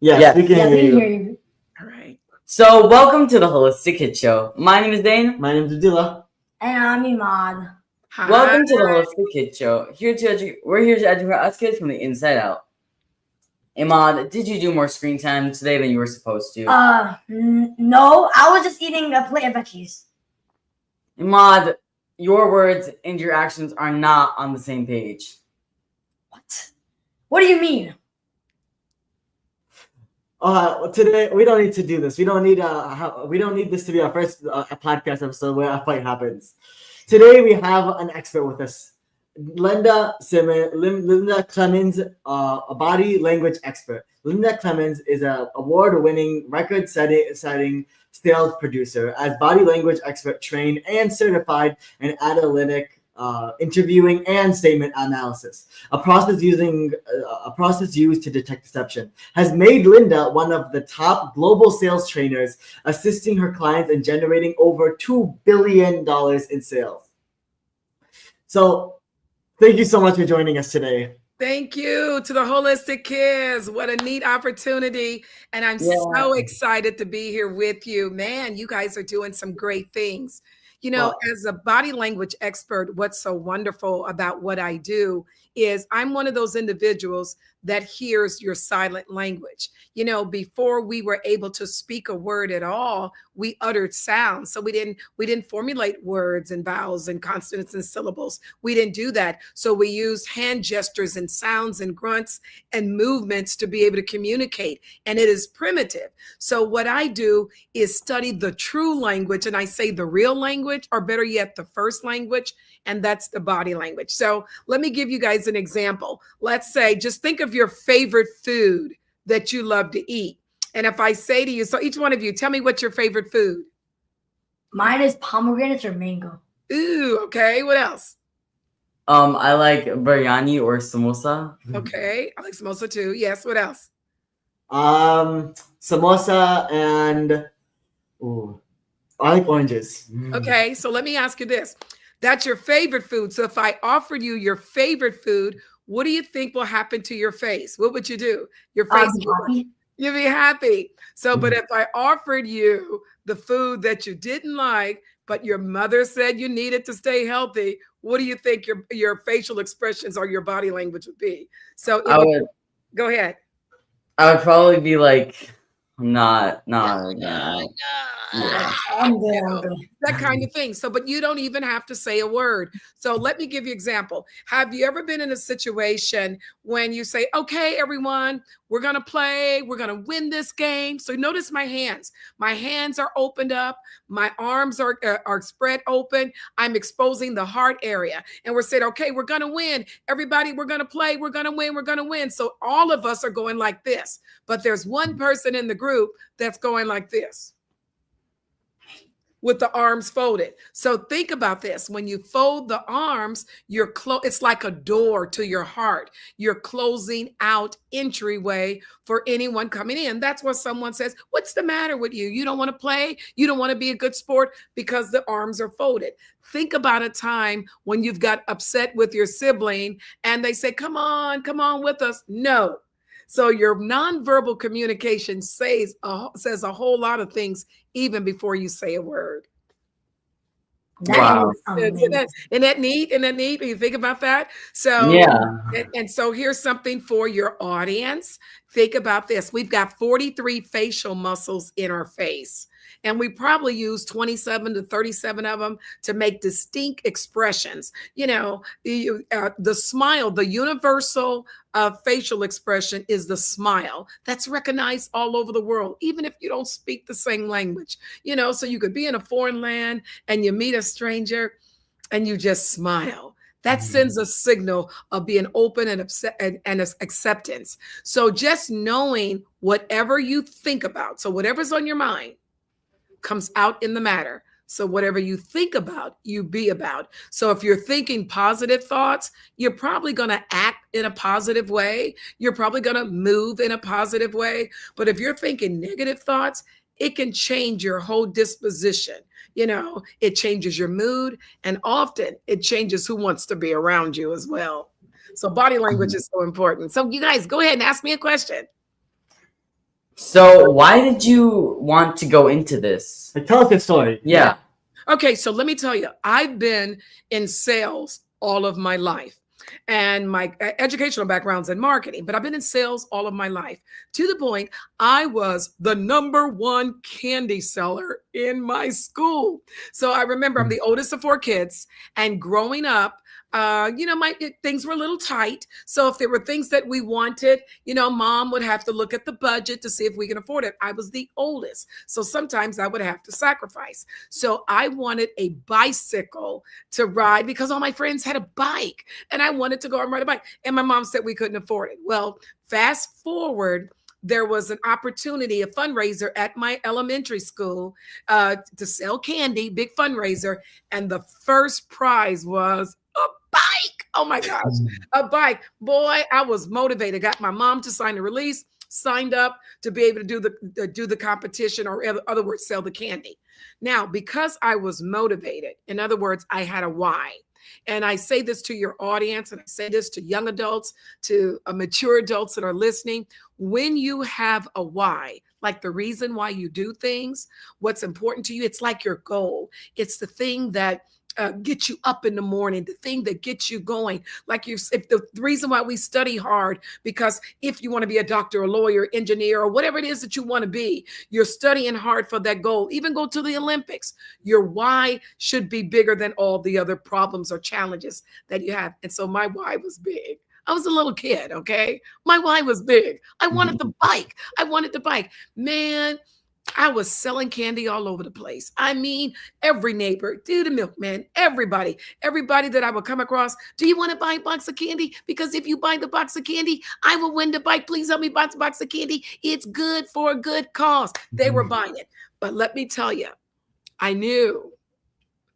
Yes, we can Yeah, we hear can hear you. you. All right. So, welcome to the Holistic Kid Show. My name is Dane. My name's Adila. And I'm Imad. Hi. Welcome to the Holistic Kid Show. We're here to educate us kids from the inside out. Imad, did you do more screen time today than you were supposed to? No, I was just eating a plate of veggies. Imad, your words and your actions are not on the same page. What? What do you mean? Today we don't need to do this. We don't need this to be our first podcast episode where a fight happens. Today we have an expert with us, Linda Clemons, a body language expert. Linda Clemons is an award-winning, record-setting sales producer, as body language expert, trained and certified in analytic interviewing and statement analysis. A process used to detect deception has made Linda one of the top global sales trainers, assisting her clients in generating over $2 billion in sales. So, thank you so much for joining us today. Thank you to the Holistic Kids. What a neat opportunity. And I'm so excited to be here with you. Man, you guys are doing some great things. You know, as a body language expert, what's so wonderful about what I do is I'm one of those individuals that hears your silent language. You know, before we were able to speak a word at all, we uttered sounds. So we didn't formulate words and vowels and consonants and syllables. We didn't do that. So we used hand gestures and sounds and grunts and movements to be able to communicate. And it is primitive. So what I do is study the true language, and I say the real language, or better yet, the first language, and that's the body language. So let me give you guys an example. Let's say, just think of your favorite food that you love to eat. And if I say to you, so each one of you, tell me what's your favorite food. Mine is pomegranates or mango. Ooh, okay. What else? I like biryani or samosa. Okay, I like samosa too. Yes, what else? Samosa and I like oranges. Okay, so let me ask you this. That's your favorite food. So if I offered you your favorite food, what do you think will happen to your face? What would you do? Your face you'd be happy. So, but if I offered you the food that you didn't like, but your mother said you needed to stay healthy, what do you think your facial expressions or your body language would be? So go ahead. I would probably be like, not. Yeah. That kind of thing. So, but you don't even have to say a word. So let me give you an example. Have you ever been in a situation when you say, okay, everyone, we're going to play, we're going to win this game. So notice my hands. My hands are opened up. My arms are spread open. I'm exposing the heart area. And we're saying, okay, we're going to win. Everybody, we're going to play. We're going to win. We're going to win. So all of us are going like this. But there's one person in the group that's going like this, with the arms folded. So think about this. When you fold the arms, it's like a door to your heart. You're closing out entryway for anyone coming in. That's what someone says, what's the matter with you? You don't want to play? You don't want to be a good sport? Because the arms are folded. Think about a time when you've got upset with your sibling and they say, come on with us. No. So your nonverbal communication says a whole lot of things even before you say a word. Wow. Isn't that neat? Isn't that neat? You think about that? So yeah. And so here's something for your audience. Think about this. We've got 43 facial muscles in our face. And we probably use 27 to 37 of them to make distinct expressions. You know, the smile, the universal facial expression is the smile. That's recognized all over the world, even if you don't speak the same language. You know, so you could be in a foreign land and you meet a stranger and you just smile. That sends a signal of being open and acceptance. So just knowing whatever you think about, so whatever's on your mind comes out in the matter. So whatever you think about, you be about. So if you're thinking positive thoughts, you're probably going to act in a positive way. You're probably going to move in a positive way. But if you're thinking negative thoughts, it can change your whole disposition. You know, it changes your mood, and often it changes who wants to be around you as well. So body language is so important. So you guys go ahead and ask me a question. So why did you want to go into this? Like, tell us your story. Yeah. Okay, so let me tell you, I've been in sales all of my life. And my educational background's in marketing, but I've been in sales all of my life, to the point I was the #1 candy seller in my school. So I remember I'm the oldest of 4 kids, and growing up, things were a little tight. So if there were things that we wanted, mom would have to look at the budget to see if we can afford it. I was the oldest, so sometimes I would have to sacrifice. So I wanted a bicycle to ride because all my friends had a bike, and I wanted to go and ride a bike. And my mom said we couldn't afford it. Well, fast forward, there was an opportunity, a fundraiser at my elementary school to sell candy, big fundraiser. And the first prize was a bike. Oh my gosh, a bike. Boy, I was motivated. Got my mom to sign the release, signed up to be able to do the competition, or in other words, sell the candy. Now, because I was motivated, in other words, I had a why. And I say this to your audience, and I say this to young adults, to mature adults that are listening. When you have a why, like the reason why you do things, what's important to you, it's like your goal. It's the thing that gets you up in the morning, the thing that gets you going. Like if the reason why we study hard, because if you want to be a doctor, a lawyer, engineer, or whatever it is that you want to be, you're studying hard for that goal. Even go to the Olympics. Your why should be bigger than all the other problems or challenges that you have. And so my why was big. I was a little kid, okay? My why was big. I wanted the bike. I wanted the bike. Man, I was selling candy all over the place. I mean, every neighbor, the milkman, everybody that I would come across. Do you want to buy a box of candy? Because if you buy the box of candy, I will win the bike. Please help me buy the box of candy. It's good for a good cause. They were buying it. But let me tell you, I knew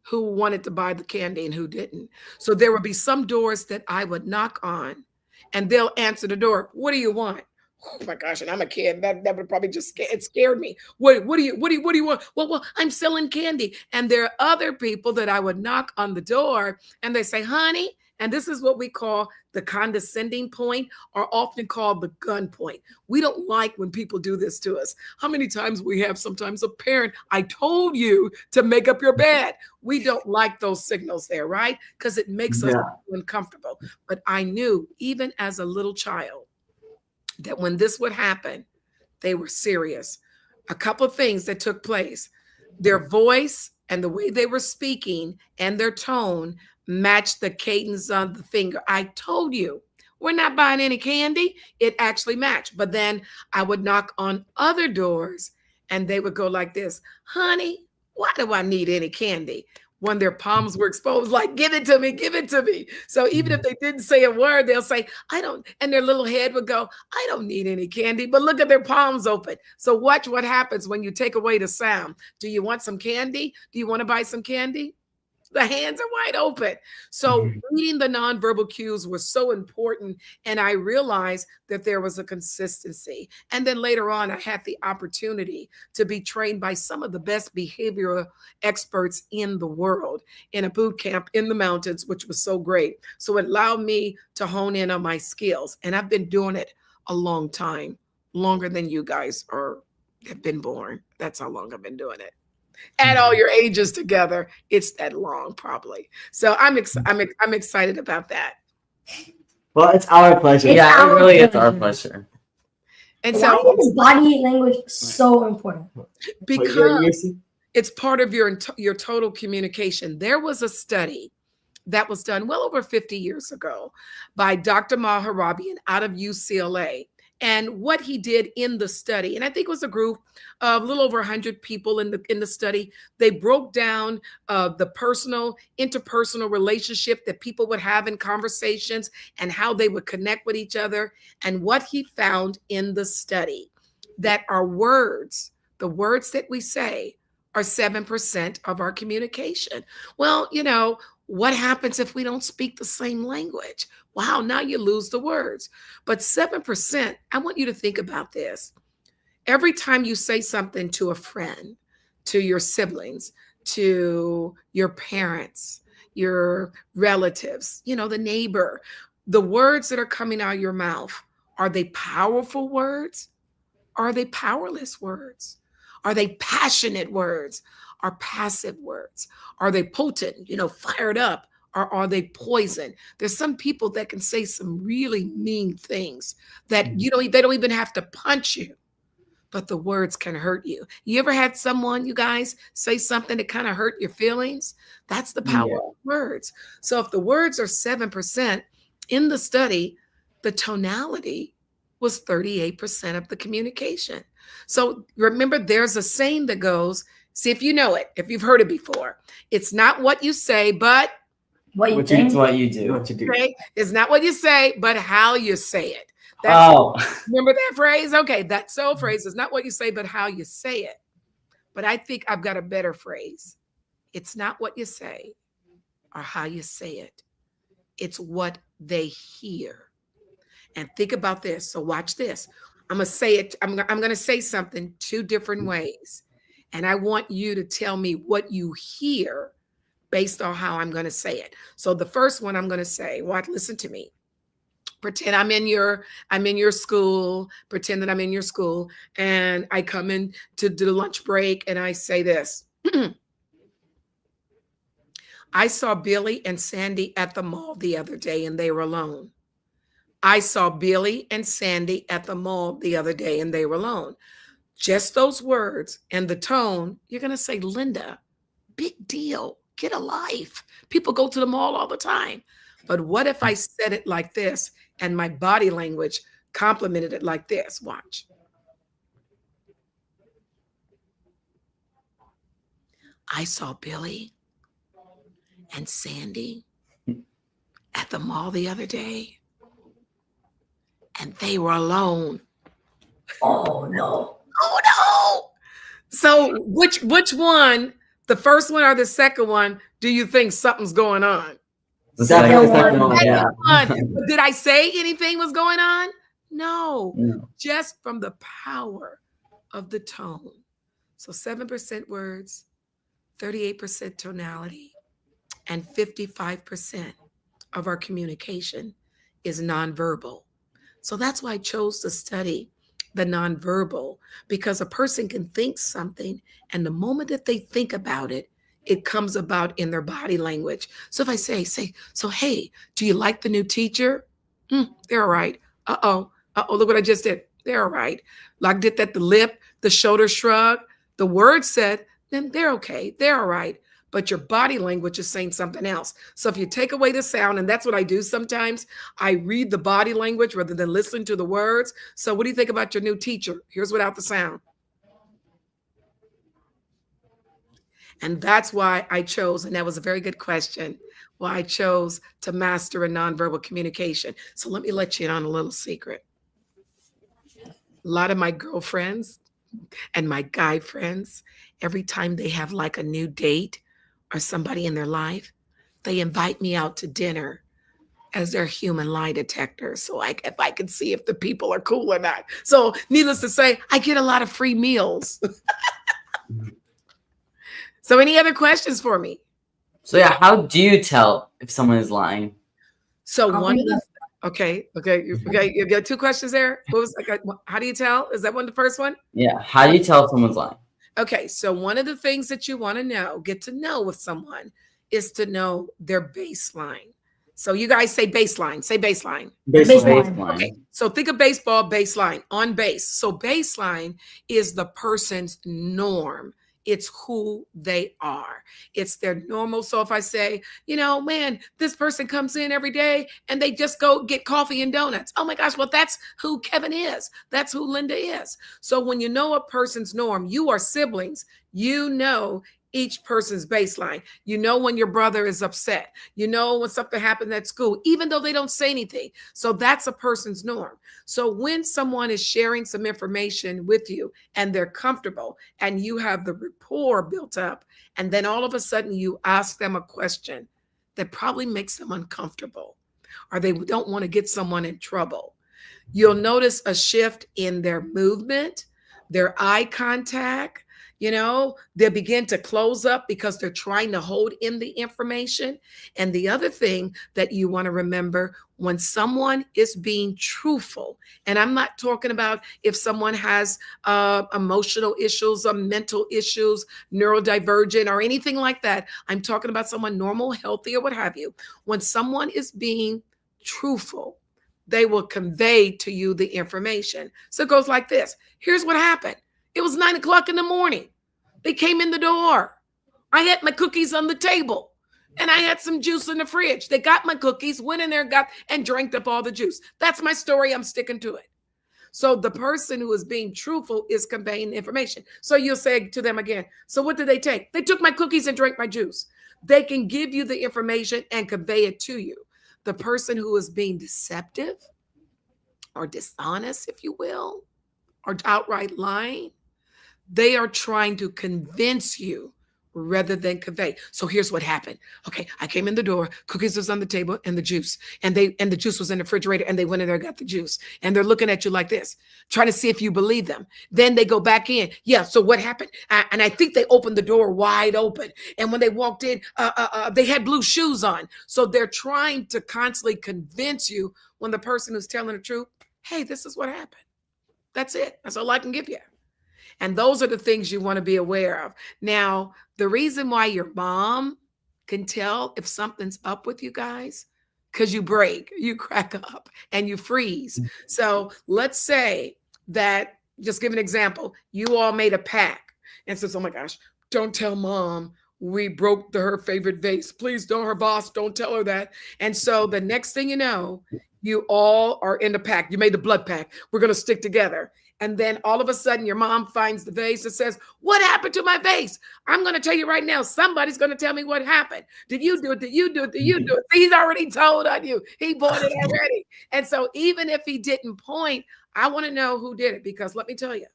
who wanted to buy the candy and who didn't. So there would be some doors that I would knock on, and they'll answer the door. What do you want? Oh my gosh, and I'm a kid. That would probably just scared me. What do you want? Well, I'm selling candy. And there are other people that I would knock on the door, and they say, honey, and this is what we call the condescending point, or often called the gun point. We don't like when people do this to us. How many times we have sometimes a parent, I told you to make up your bed. We don't like those signals there, right? Because it makes us uncomfortable. But I knew, even as a little child, that when this would happen, they were serious. A couple of things that took place. Their voice and the way they were speaking and their tone matched the cadence of the finger. I told you, we're not buying any candy. It actually matched. But then I would knock on other doors, and they would go like this, honey, why do I need any candy? When their palms were exposed, like, give it to me, give it to me. So even if they didn't say a word, they'll say, I don't, and their little head would go, I don't need any candy, but look at their palms open. So watch what happens when you take away the sound. Do you want some candy? Do you want to buy some candy? The hands are wide open. So reading the nonverbal cues was so important. And I realized that there was a consistency. And then later on, I had the opportunity to be trained by some of the best behavioral experts in the world in a boot camp in the mountains, which was so great. So it allowed me to hone in on my skills. And I've been doing it a long time, longer than you guys have been born. That's how long I've been doing it. Add all your ages together, it's that long, probably. So I'm excited about that. Well, it's our pleasure. Yeah, it really is our pleasure. And Why so, is body language so important? because it's part of your total communication. There was a study that was done well over 50 years ago by Dr. Maharabian out of UCLA. And what he did in the study, and I think it was a group of a little over 100 people in the study, they broke down the interpersonal relationship that people would have in conversations and how they would connect with each other. And what he found in the study, that our words, the words that we say, are 7% of our communication. Well, what happens if we don't speak the same language? Wow, now you lose the words. But 7%, I want you to think about this. Every time you say something to a friend, to your siblings, to your parents, your relatives, the neighbor, the words that are coming out of your mouth, are they powerful words? Are they powerless words? Are they passionate words? Are passive words? Are they potent, fired up? Or are they poison? There's some people that can say some really mean things that they don't even have to punch you, but the words can hurt you. You ever had someone, you guys, say something that kind of hurt your feelings? That's the power of words. So if the words are 7% in the study, the tonality was 38% of the communication. So remember, there's a saying that goes, see if you know it, if you've heard it before. It's not what you say, but what you It's think. what you do. What you do. okay? It's not what you say, but how you say it. Remember that phrase? Okay, that so phrase is not what you say, but how you say it. But I think I've got a better phrase. It's not what you say or how you say it. It's what they hear. And think about this. So watch this. I'm going to say it. I'm going to say something 2 different ways. And I want you to tell me what you hear based on how I'm going to say it. So the first one I'm going to say, listen to me. Pretend I'm in your school, pretend that I'm in your school, and I come in to do the lunch break and I say this. I saw Billy and Sandy at the mall the other day and they were alone. I saw Billy and Sandy at the mall the other day and they were alone. Just those words and the tone, you're going to say, Linda, big deal. Get a life. People go to the mall all the time. But what if I said it like this and my body language complimented it like this? Watch. I saw Billy and Sandy at the mall the other day and they were alone. Oh no. Oh no. So which one, the first one or the second one, do you think something's going on? The Second second one, one, yeah. Did I say anything was going on? No. No. Just from the power of the tone. So 7% words, 38% tonality, and 55% of our communication is nonverbal. So that's why I chose to study the nonverbal, because a person can think something, and the moment that they think about it, it comes about in their body language. So if I say, so hey, do you like the new teacher? They're all right. Uh-oh, look what I just did. They're all right. Like did that, the lip, the shoulder shrug, the word said, then they're okay. They're all right. But your body language is saying something else. So if you take away the sound, and that's what I do sometimes, I read the body language rather than listening to the words. So what do you think about your new teacher? Here's without the sound. And that's why I chose, and that was a very good question, why I chose to master a nonverbal communication. So let me let you in on a little secret. A lot of my girlfriends and my guy friends, every time they have like a new date or somebody in their life, they invite me out to dinner as their human lie detector. So if I can see if the people are cool or not. So needless to say, I get a lot of free meals. So any other questions for me? So yeah, how do you tell if someone is lying? So okay, you got 2 questions there. What was how do you tell? Is that the first one? Yeah, how do you tell if someone's lying? Okay, so one of the things that you want to get to know with someone is to know their baseline. So you guys say baseline, say baseline. Baseline. Okay, so think of baseball, baseline, on base. So baseline is the person's norm. It's who they are. It's their normal. So if I say, man, this person comes in every day and they just go get coffee and donuts. Oh my gosh, well, that's who Kevin is. That's who Linda is. So when you know a person's norm, you are siblings, you know each person's baseline. You know when your brother is upset. You know when something happens at school, even though they don't say anything. So that's a person's norm. So when someone is sharing some information with you and they're comfortable and you have the rapport built up, and then all of a sudden you ask them a question that probably makes them uncomfortable, or they don't want to get someone in trouble, you'll notice a shift in their movement, their eye contact. They'll begin to close up because they're trying to hold in the information. And the other thing that you want to remember, when someone is being truthful, and I'm not talking about if someone has emotional issues or mental issues, neurodivergent or anything like that. I'm talking about someone normal, healthy, or what have you. When someone is being truthful, they will convey to you the information. So it goes like this. Here's what happened. It was 9 o'clock in the morning. They came in the door. I had my cookies on the table and I had some juice in the fridge. They got my cookies, went in there, and drank up all the juice. That's my story. I'm sticking to it. So the person who is being truthful is conveying information. So you'll say to them again, so what did they take? They took my cookies and drank my juice. They can give you the information and convey it to you. The person who is being deceptive or dishonest, if you will, or outright lying, they are trying to convince you rather than convey. So here's what happened. Okay, I came in the door, cookies was on the table and the juice, and the juice was in the refrigerator, and they went in there, got the juice, and they're looking at you like this, trying to see if you believe them. Then they go back in. Yeah, so what happened? And I think they opened the door wide open, and when they walked in, they had blue shoes on. So they're trying to constantly convince you when the person who's telling the truth, hey, this is what happened. That's it. That's all I can give you. And those are the things you want to be aware of. Now, the reason why your mom can tell if something's up with you guys, because you break, you crack up, and you freeze. So let's say that, just give an example, you all made a pact and says, oh my gosh, don't tell mom we broke her favorite vase. Please don't, her boss, don't tell her that. And so the next thing you know, you all are in the pact. You made the blood pact. We're going to stick together. And then all of a sudden your mom finds the vase and says, what happened to my vase? I'm going to tell you right now, somebody's going to tell me what happened. Did you do it? Did you do it? Did you do it? He's already told on you. He bought it already. And so even if he didn't point, I want to know who did it, because let me tell you,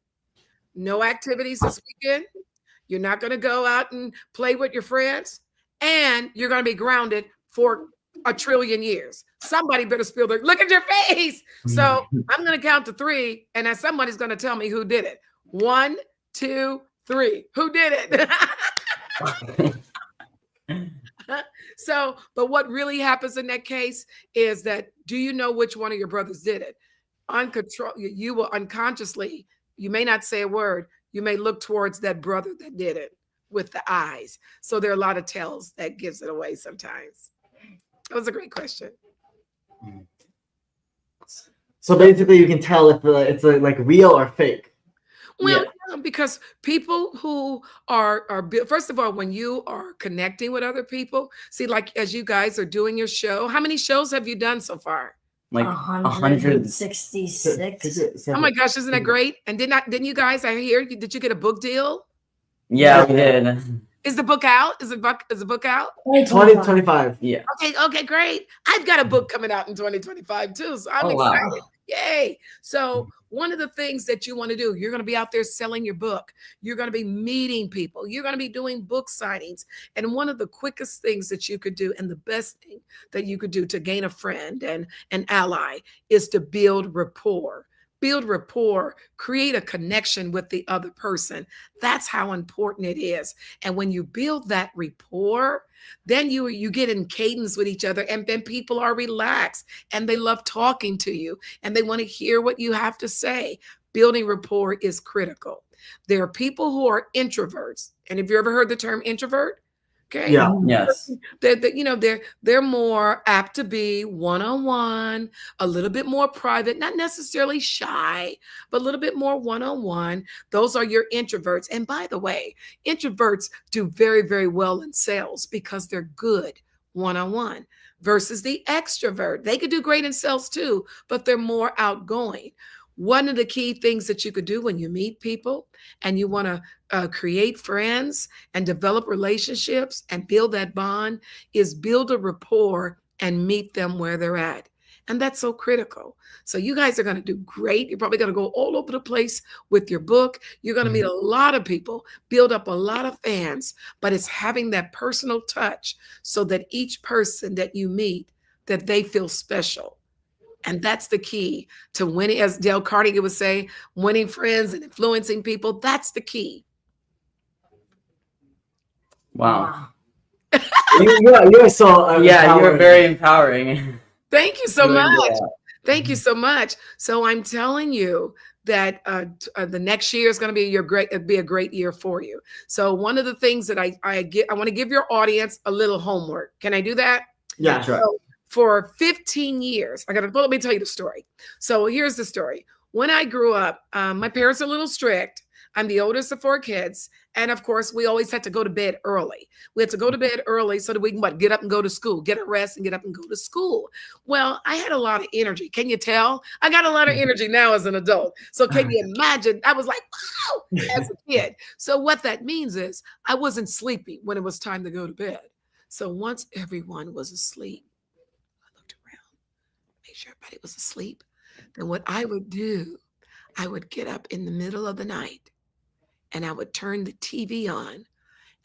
no activities this weekend. You're not going to go out and play with your friends, and you're going to be grounded for a trillion years. Somebody better spill their, look at your face. So I'm going to count to 3, and then somebody's going to tell me who did it. 1, 2, 3. Who did it? So, but what really happens in that case is that, do you know which one of your brothers did it? You will unconsciously, you may not say a word, you may look towards that brother that did it with the eyes. So there are a lot of tells that gives it away sometimes. That was a great question. So basically, you can tell if it's like real or fake. Well, yeah, because people who are first of all, when you are connecting with other people, see, like as you guys are doing your show, how many shows have you done so far? Like 166. Oh my gosh, isn't that great? And didn't you guys? I hear, did you get a book deal? Yeah, we did. Is the book out? Is the book out? 2025. Yeah. Okay, great. I've got a book coming out in 2025 too, so I'm excited. Wow. Yay. So one of the things that you want to do, you're going to be out there selling your book. You're going to be meeting people. You're going to be doing book signings. And one of the quickest things that you could do, and the best thing that you could do to gain a friend and an ally, is to build rapport. Build rapport, create a connection with the other person. That's how important it is. And when you build that rapport, then you get in cadence with each other, and then people are relaxed and they love talking to you and they want to hear what you have to say. Building rapport is critical. There are people who are introverts. And have you ever heard the term introvert? Okay. Yeah. Yes. They're more apt to be one-on-one, a little bit more private, not necessarily shy, but a little bit more one-on-one. Those are your introverts. And by the way, introverts do very, very well in sales because they're good one-on-one versus the extrovert. They could do great in sales too, but they're more outgoing. One of the key things that you could do when you meet people and you want to create friends and develop relationships and build that bond is build a rapport and meet them where they're at. And that's so critical. So you guys are going to do great. You're probably going to go all over the place with your book. You're going to meet a lot of people, build up a lot of fans, but it's having that personal touch so that each person that you meet, that they feel special. And that's the key to winning, as Dale Carnegie would say, winning friends and influencing people. That's the key. Wow. You're so Yeah, you're empowering. very empowering. Thank you so Really much. good. Thank you so much. So I'm telling you that the next year is going to be a great year for you. So one of the things that I want to give your audience a little homework. Can I do that? Yeah, sure. So for 15 years, let me tell you the story. So here's the story. When I grew up, my parents are a little strict. I'm the oldest of 4 kids. And of course, we always had to go to bed early. We had to go to bed early so that we can get up and go to school, get a rest and get up and go to school. Well, I had a lot of energy. Can you tell? I got a lot of energy now as an adult. So can you imagine? I was like, wow, as a kid. So what that means is I wasn't sleepy when it was time to go to bed. So once everyone was asleep, I looked around, made sure everybody was asleep. Then what I would do, I would get up in the middle of the night and I would turn the TV on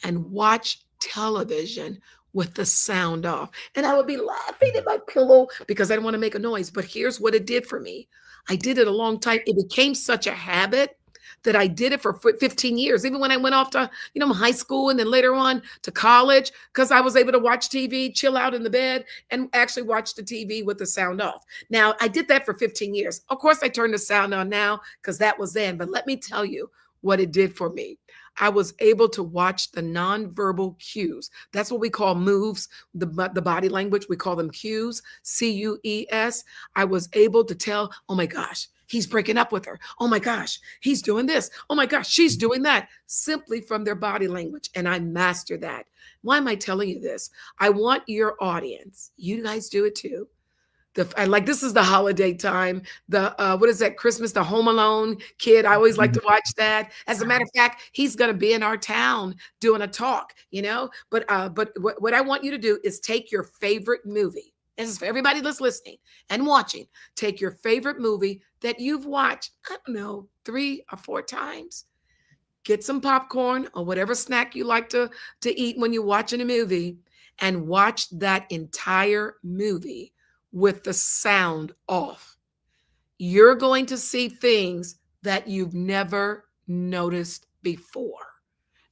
and watch television with the sound off. And I would be laughing at my pillow because I didn't want to make a noise. But here's what it did for me. I did it a long time. It became such a habit that I did it for 15 years, even when I went off to, high school and then later on to college, because I was able to watch TV, chill out in the bed, and actually watch the TV with the sound off. Now, I did that for 15 years. Of course, I turned the sound on now because that was then. But let me tell you what it did for me. I was able to watch the nonverbal cues. That's what we call moves, the body language. We call them cues, CUES. I was able to tell, oh my gosh, he's breaking up with her. Oh my gosh, he's doing this. Oh my gosh, she's doing that, simply from their body language. And I mastered that. Why am I telling you this? I want your audience, you guys do it too. This is the holiday time. What is that? Christmas, the Home Alone kid. I always like to watch that. As a matter of fact, he's going to be in our town doing a talk, But what I want you to do is take your favorite movie. This is for everybody that's listening and watching. Take your favorite movie that you've watched, 3 or 4 times. Get some popcorn or whatever snack you like to eat when you're watching a movie, and watch that entire movie with the sound off. You're going to see things that you've never noticed before.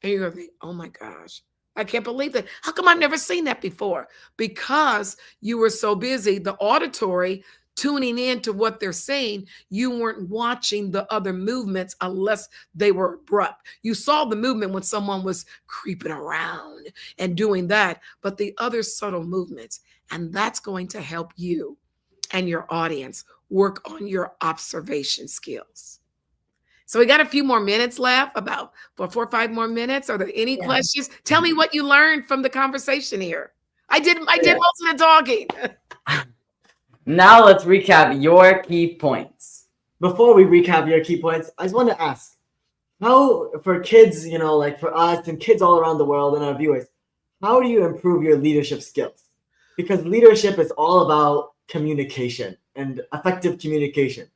And you're going to think, oh my gosh, I can't believe that. How come I've never seen that before? Because you were so busy, the auditory, tuning in to what they're saying, you weren't watching the other movements unless they were abrupt. You saw the movement when someone was creeping around and doing that, but the other subtle movements. And that's going to help you and your audience work on your observation skills. So we got a few more minutes left, about 4 or 5 more minutes. Are there any questions? Tell me what you learned from the conversation here. I did most of the talking. Now let's recap your key points. Before we recap your key points, I just want to ask, how, for kids, like for us and kids all around the world and our viewers, how do you improve your leadership skills? Because leadership is all about communication and effective communication.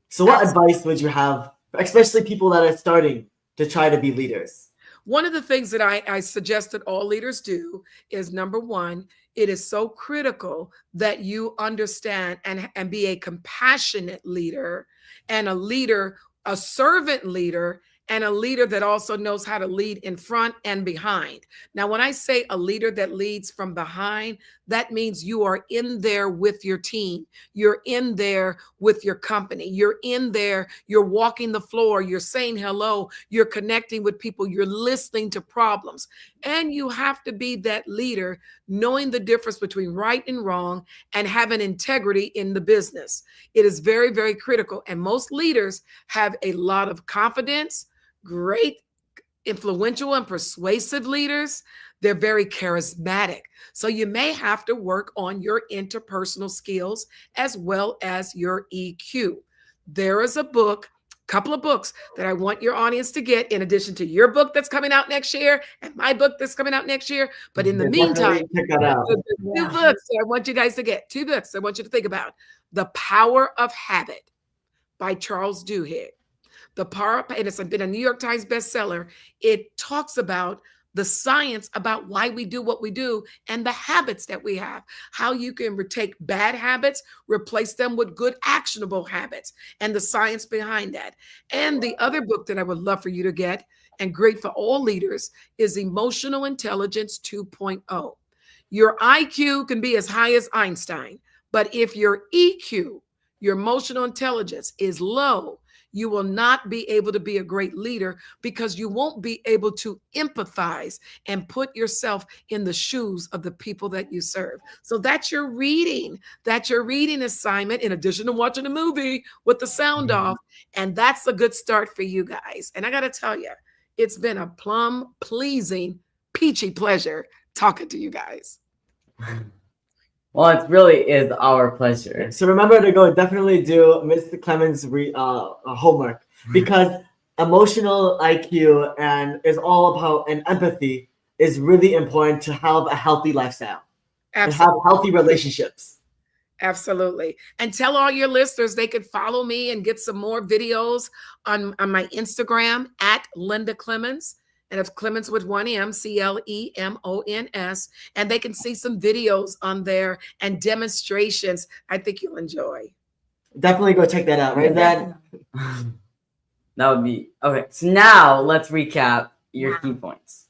So what advice would you have, especially people that are starting to try to be leaders? One of the things that I suggest that all leaders do is, number one, it is so critical that you understand and be a compassionate leader, and a servant leader, and a leader that also knows how to lead in front and behind. Now, when I say a leader that leads from behind, that means you are in there with your team. You're in there with your company. You're in there. You're walking the floor. You're saying hello. You're connecting with people. You're listening to problems. And you have to be that leader, knowing the difference between right and wrong and having integrity in the business. It is very, very critical. And most leaders have a lot of confidence, great, influential and persuasive leaders. They're very charismatic. So you may have to work on your interpersonal skills as well as your EQ. There is a couple of books that I want your audience to get, in addition to your book that's coming out next year and my book that's coming out next year. But in the meantime, check that out. 2 books that I want you guys to get. 2 books I want you to think about. The Power of Habit by Charles Duhigg. And it's been a New York Times bestseller. It talks about the science about why we do what we do and the habits that we have, how you can take bad habits, replace them with good actionable habits, and the science behind that. And the other book that I would love for you to get, and great for all leaders, is Emotional Intelligence 2.0. Your IQ can be as high as Einstein, but if your EQ, your emotional intelligence, is low, you will not be able to be a great leader because you won't be able to empathize and put yourself in the shoes of the people that you serve. So that's your reading. That's your reading assignment, in addition to watching a movie with the sound off. And that's a good start for you guys. And I got to tell you, it's been a plum pleasing, peachy pleasure talking to you guys. Well, it really is our pleasure. So remember to go definitely do Mr. Clemons' homework, because emotional IQ and is all about, and empathy is really important to have a healthy lifestyle and have healthy relationships. Absolutely. And tell all your listeners they could follow me and get some more videos on my Instagram at Linda Clemons. And it's Clemons with one M, Clemons. And they can see some videos on there and demonstrations I think you'll enjoy. Definitely go check that out, right, Dad? That would be okay. So now let's recap your key points.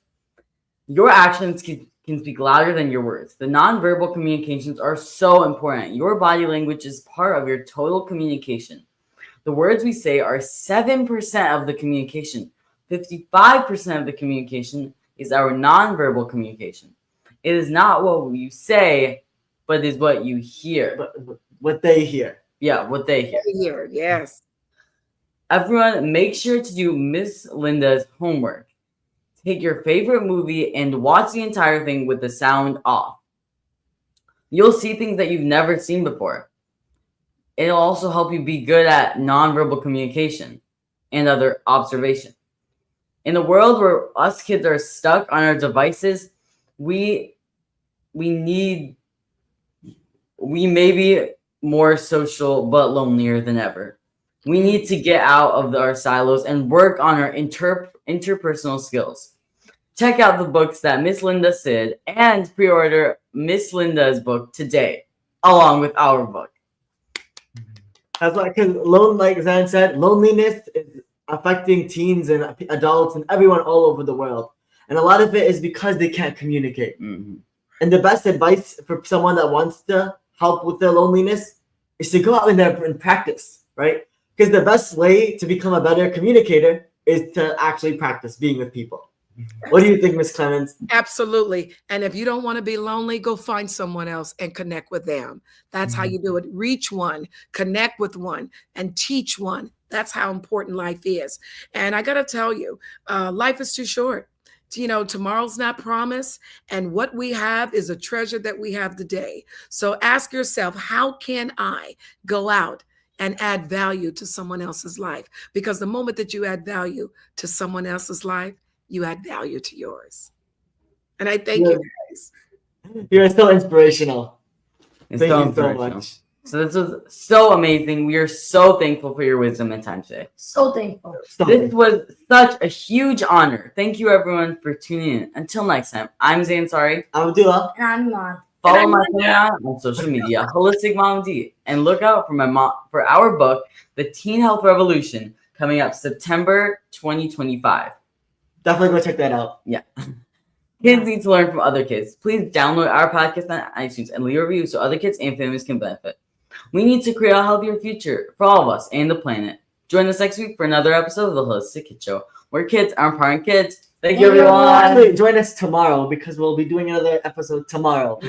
Your actions can speak louder than your words. The nonverbal communications are so important. Your body language is part of your total communication. The words we say are 7% of the communication. 55% of the communication is our nonverbal communication. It is not what you say, but it is what you hear. But what they hear. Yeah, what they hear. Yes. Everyone, make sure to do Miss Linda's homework. Take your favorite movie and watch the entire thing with the sound off. You'll see things that you've never seen before. It'll also help you be good at nonverbal communication and other observation. In a world where us kids are stuck on our devices, we may be more social but lonelier than ever. We need to get out of our silos and work on our interpersonal skills. Check out the books that Miss Linda said and pre-order Miss Linda's book today, along with our book. That's like, like Zan said, loneliness is affecting teens and adults and everyone all over the world. And a lot of it is because they can't communicate. Mm-hmm. And the best advice for someone that wants to help with their loneliness is to go out in there and practice, right? Because the best way to become a better communicator is to actually practice being with people. What do you think, Ms. Clemons? Absolutely. And if you don't want to be lonely, go find someone else and connect with them. That's how you do it. Reach one, connect with one, and teach one. That's how important life is. And I got to tell you, life is too short. You know, tomorrow's not promised. And what we have is a treasure that we have today. So ask yourself, how can I go out and add value to someone else's life? Because the moment that you add value to someone else's life, you add value to yours. And I thank you guys. You're so inspirational. Thank you so much. So this was so amazing. We are so thankful for your wisdom and time today. So thankful. This was such a huge honor. Thank you, everyone, for tuning in. Until next time, I'm Zain Sari. I'm Abdullah. And I'm Iman. Follow my channel on social media, Holistic Mom D, and look out for our book, The Teen Health Revolution, coming up September 2025. Definitely go check that out. Yeah. Kids need to learn from other kids. Please download our podcast on iTunes and leave a review so other kids and families can benefit. We need to create a healthier future for all of us and the planet. Join us next week for another episode of the Holistic Kid Show, where kids are empowering kids. Thank you, everyone. Actually, join us tomorrow because we'll be doing another episode tomorrow.